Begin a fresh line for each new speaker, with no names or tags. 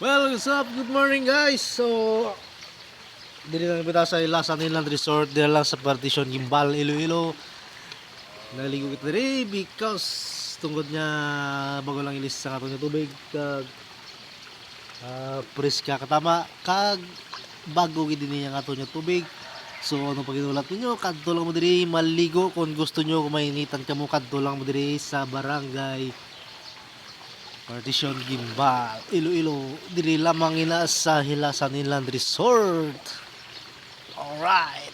Well, what's up? Good morning, guys. So, dili lang kita sa Ilasan Inland Resort, dili lang sa Partition Gimbal, Iloilo. Naligo kita diri because tungkod niya bago lang ilis sa ato tubig kag preska katama kag bago gid niya nga ato tubig. So, ano paginulat ninyo, kadto lang mo diri maligo kung gusto nyo kumainitan kamo, kadto lang mo diri sa barangay Partition Gimbal, Iloilo, dili lamang ina sa Hilasan Inland Resort. Alright.